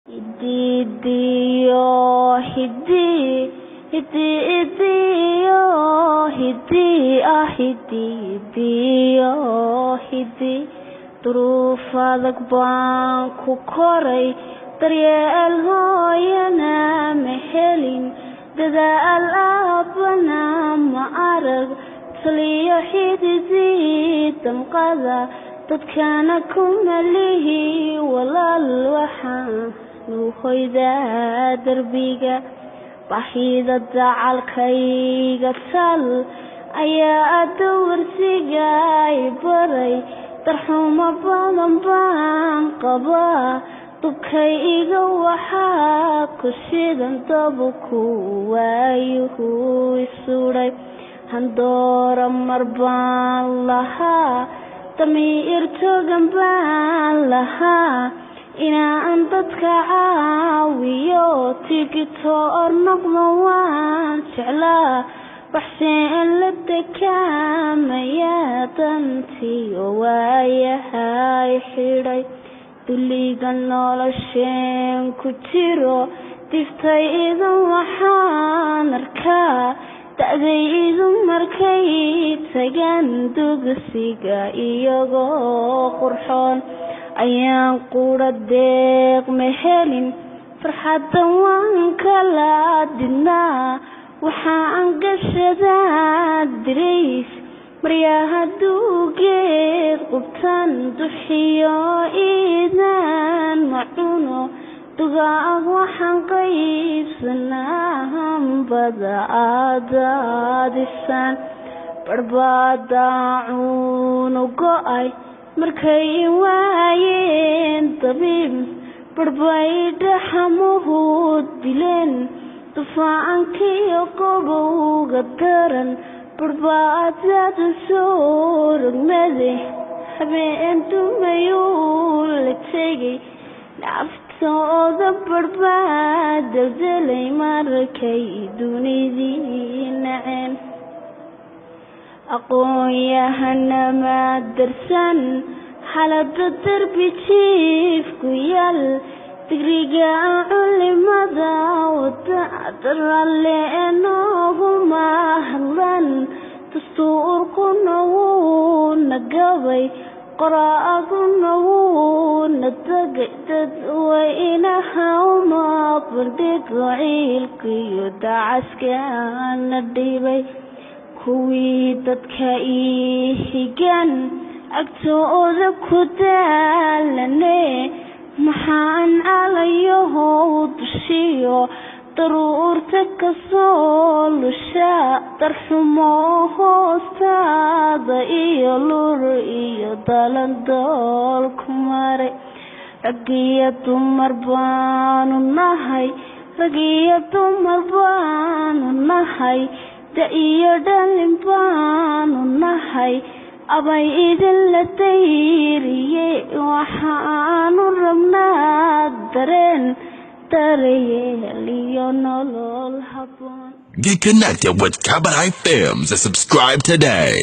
Hidiyo, hidi, hidiyo, hidiyo, hidi. Duruuf adag baan ku koray, daryeel hooyana ma helin, dadaal aabbana ma arag, taliyo xididii damqada, dadkana kuma lihi walaal waxaan u hoydaa darbiga. Baahida dacalkayga tal ayaa dawarsiga i baray, darxumo badan baan qabaa, dubkayga waxaa ku shidan dabku waayuhu isuray. Handoora mar baan lahaa, damiir togan baan lahaa, inaan dadka caawiyo, tigitoor noqdo waan jeclaa, waxseen la dekaamaya dantiyo waayahay xidhay. Dulliga nolosheen ku jiro, diftayda waxaan arkaa, da'daydu markay tagaan dugsiga iyagoo qurxoon, ayaan qura deeq ma helin, farxadda waan kala didnaa, waxaan gashadaa dirays, maryaha duugeed qubtan, duxiyo iidaan ma cuno, dugaag waxaan qaybsanaa, hambada aadaadisaan, barbadaacunu go'ay markay waayeen dabiib, barbay dhaxamuhu dileen, dufaacankiyo qabowga daran, barbaadada soo rogmade, habeen dumayuu la tegay, naftooda barbaa daldalay markay dunidii naceen. Aqoon-yahana ma darsan xaaladda darbi jiifku yaal, digriga culimada wada ralle nooguma hadlan, dastuurkuna wuu na gabay, qoraaguna wuu na tagay, dadweynaha uma bandhigo ciilkiyo dacaskana dhibay. Kuwii dadka ii higan agtooda ku daalane, maxaan calayahow dushiyo daruurta ka soo lusha, darxumo hoostaada iyo lur iyo dalandool ku maray. Rag iyo dumar baanu nahay, rag iyo dumar baanu nahay, da iyo dhalin baanu nahay, abay idinla dayriye, waxaanu rabnaa dareen, daryeel iyo nolol habboon. Get connected with Kabadai Films and subscribe today.